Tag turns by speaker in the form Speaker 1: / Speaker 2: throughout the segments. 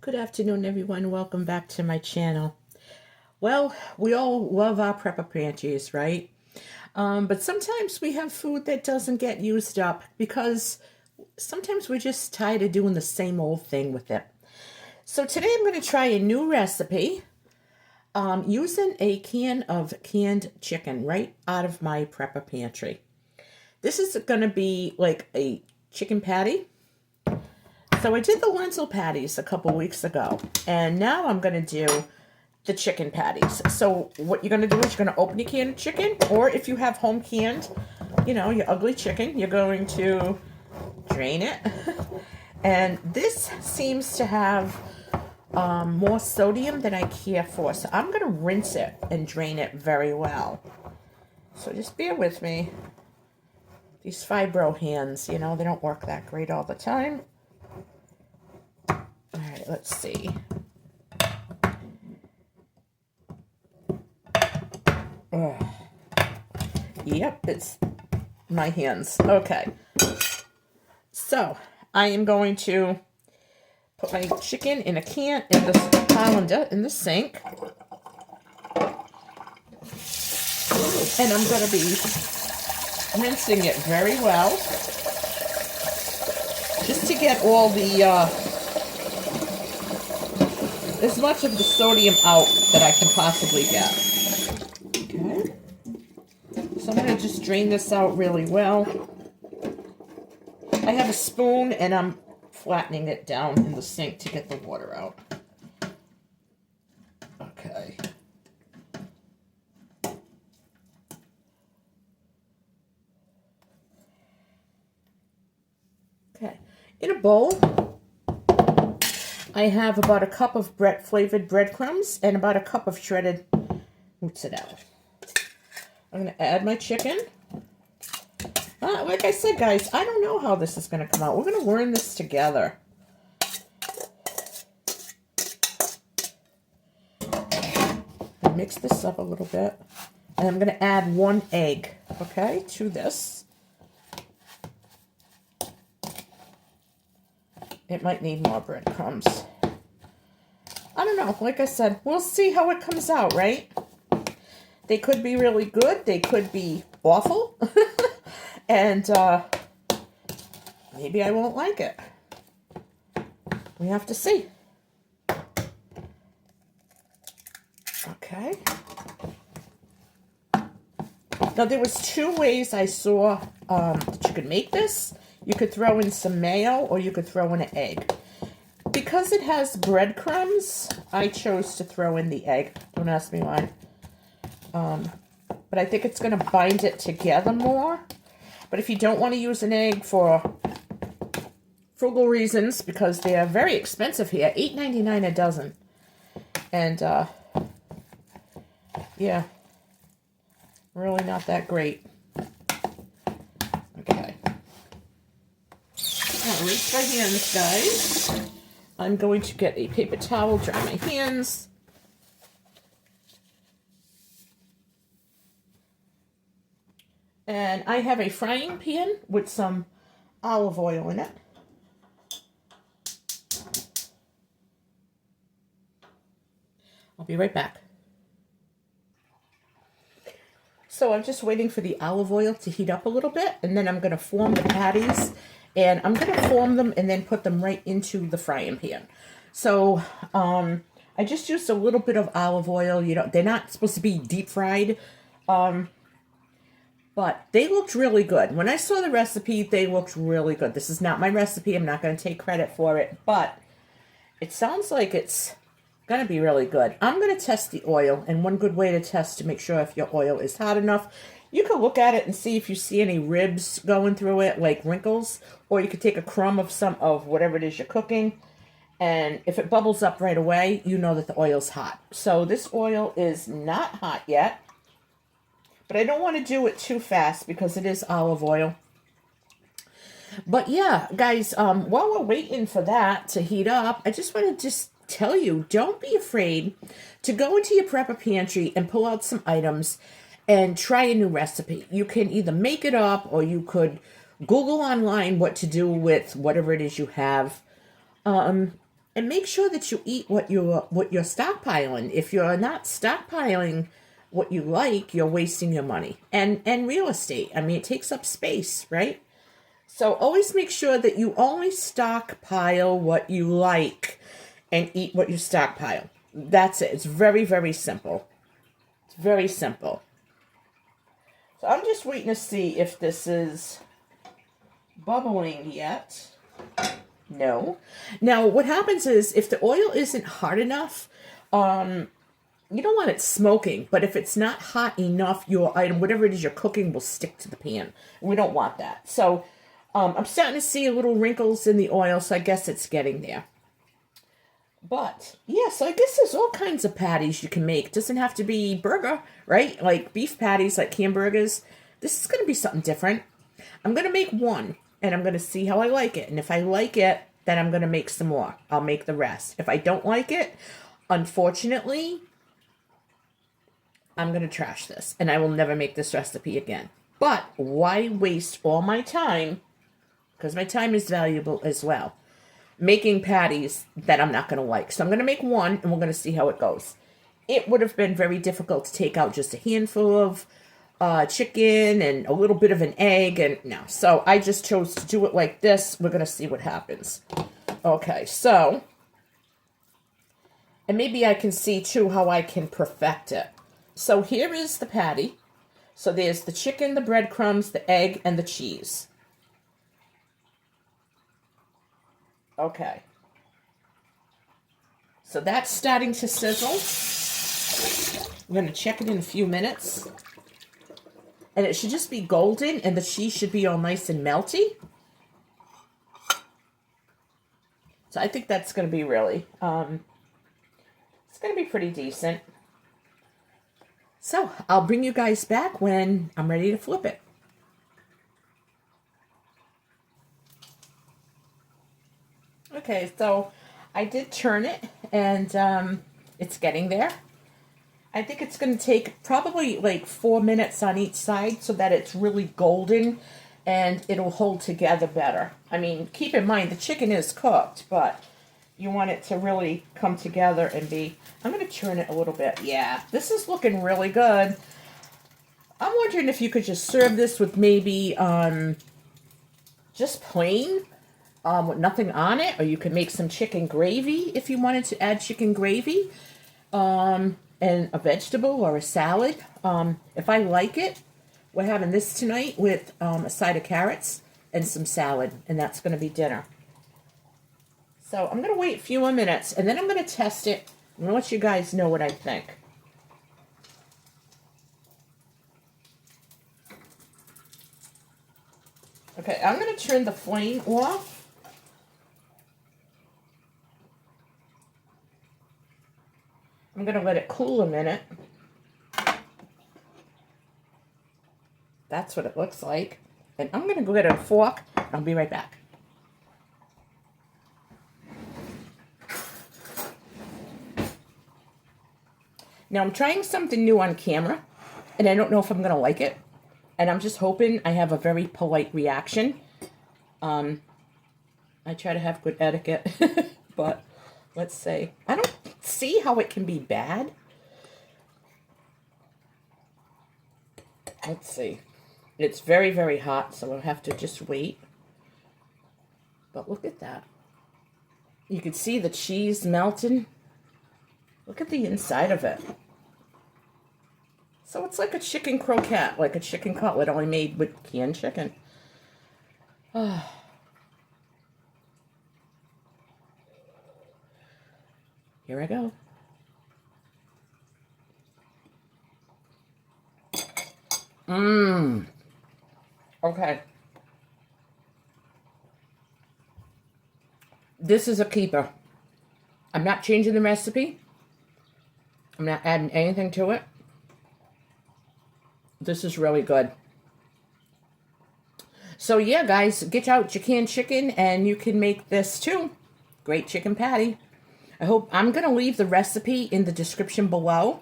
Speaker 1: Good afternoon, everyone. Welcome back to my channel. Well, we all love our prepper pantries, right? But sometimes we have food that doesn't get used up because sometimes we're just tired of doing the same old thing with it. So today I'm going to try a new recipe using a can of canned chicken right out of my prepper pantry. This is going to be like a chicken patty. So I did the lentil patties a couple weeks ago, and now I'm going to do the chicken patties. So what you're going to do is you're going to open your can of chicken, or if you have home canned, your ugly chicken, you're going to drain it. And this seems to have more sodium than I care for, so I'm going to rinse it and drain it very well. So just bear with me. These fibro hands, they don't work that great all the time. All right, let's see. Ugh. Yep, it's my hands. Okay. So, I am going to put my chicken in a can, in the colander, in the sink. And I'm going to be rinsing it very well. Just to get all the, as much of the sodium out that I can possibly get. Okay. So I'm going to just drain this out really well. I have a spoon and I'm flattening it down in the sink to get the water out. Okay. Okay. In a bowl, I have about a cup of flavored breadcrumbs and about a cup of shredded mozzarella. I'm going to add my chicken. Like I said, guys, I don't know how this is going to come out. We're going to learn this together. Mix this up a little bit. And I'm going to add 1 egg, okay, to this. It might need more breadcrumbs. I don't know. Like I said, we'll see how it comes out, right? They could be really good. They could be awful. And maybe I won't like it. We have to see. Okay. Now, there was 2 ways I saw that you could make this. You could throw in some mayo, or you could throw in an egg. Because it has breadcrumbs, I chose to throw in the egg. Don't ask me why. But I think it's going to bind it together more. But if you don't want to use an egg for frugal reasons, because they are very expensive here, $8.99 a dozen. And, yeah, really not that great. Okay. Now, rinse my hands, guys. I'm going to get a paper towel, dry my hands. And I have a frying pan with some olive oil in it. I'll be right back. So I'm just waiting for the olive oil to heat up a little bit, and then I'm going to form the patties, and I'm going to form them and then put them right into the frying pan. So I just used a little bit of olive oil. They're not supposed to be deep fried. But they looked really good. When I saw the recipe, they looked really good. This is not my recipe. I'm not going to take credit for it. But it sounds like it's going to be really good. I'm going to test the oil. And one good way to test to make sure if your oil is hot enough, you can look at it and see if you see any ribs going through it, like wrinkles. Or you could take a crumb of some of whatever it is you're cooking. And if it bubbles up right away, you know that the oil's hot. So this oil is not hot yet. But I don't want to do it too fast because it is olive oil. But yeah, guys, while we're waiting for that to heat up, I just want to tell you, don't be afraid to go into your prepper pantry and pull out some items and try a new recipe. You can either make it up or you could Google online what to do with whatever it is you have. And make sure that you eat what you're stockpiling. If you're not stockpiling what you like, you're wasting your money. And real estate, I mean, it takes up space, right? So always make sure that you only stockpile what you like and eat what you stockpile. That's it. It's very, very simple. It's very simple. So I'm just waiting to see if this is bubbling yet. No. Now, what happens is if the oil isn't hot enough, you don't want it smoking, but if it's not hot enough, your item, whatever it is you're cooking, will stick to the pan. We don't want that. So I'm starting to see little wrinkles in the oil, so I guess it's getting there. But, yeah, so I guess there's all kinds of patties you can make. It doesn't have to be burger, right? Like beef patties, like hamburgers. This is going to be something different. I'm going to make one, and I'm going to see how I like it. And if I like it, then I'm going to make some more. I'll make the rest. If I don't like it, unfortunately, I'm going to trash this, and I will never make this recipe again. But why waste all my time, because my time is valuable as well, making patties that I'm not going to like. So I'm going to make one, and we're going to see how it goes. It would have been very difficult to take out just a handful of chicken and a little bit of an egg, and no. So I just chose to do it like this. We're going to see what happens. Okay, so, and maybe I can see, too, how I can perfect it. So here is the patty. So there's the chicken, the breadcrumbs, the egg, and the cheese. Okay. So that's starting to sizzle. We're going to check it in a few minutes. And it should just be golden, and the cheese should be all nice and melty. So I think that's going to be really, it's going to be pretty decent. So I'll bring you guys back when I'm ready to flip it. Okay, so I did turn it, and it's getting there. I think it's going to take probably like 4 minutes on each side so that it's really golden and it'll hold together better. I mean, keep in mind the chicken is cooked, but you want it to really come together and be... I'm going to turn it a little bit. Yeah, this is looking really good. I'm wondering if you could just serve this with maybe just plain, with nothing on it, or you could make some chicken gravy if you wanted to add chicken gravy, and a vegetable or a salad. If I like it, we're having this tonight with a side of carrots and some salad, and that's going to be dinner. So I'm going to wait a few more minutes, and then I'm going to test it. I'm going to let you guys know what I think. Okay, I'm going to turn the flame off. I'm going to let it cool a minute. That's what it looks like. And I'm going to go get a fork. I'll be right back. Now I'm trying something new on camera, and I don't know if I'm going to like it. And I'm just hoping I have a very polite reaction. I try to have good etiquette, but let's see. I don't see how it can be bad. Let's see. It's very, very hot, so I'll have to just wait. But look at that. You can see the cheese melting. Look at the inside of it. So it's like a chicken croquette, like a chicken cutlet, only made with canned chicken. Oh. Here I go. Mmm. Okay. This is a keeper. I'm not changing the recipe. I'm not adding anything to it. This is really good. So yeah, guys, get out your canned chicken and you can make this too. Great chicken patty. I'm going to leave the recipe in the description below.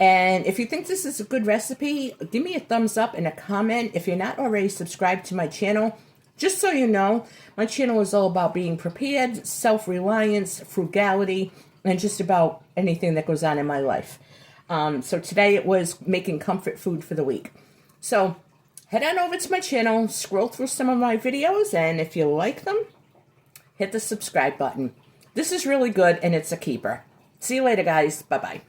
Speaker 1: And if you think this is a good recipe, give me a thumbs up and a comment. If you're not already subscribed to my channel, Just so you know, my channel is all about being prepared, self-reliance, frugality, and just about anything that goes on in my life. So today it was making comfort food for the week. So head on over to my channel, scroll through some of my videos, and if you like them, hit the subscribe button. This is really good, and it's a keeper. See you later, guys. Bye-bye.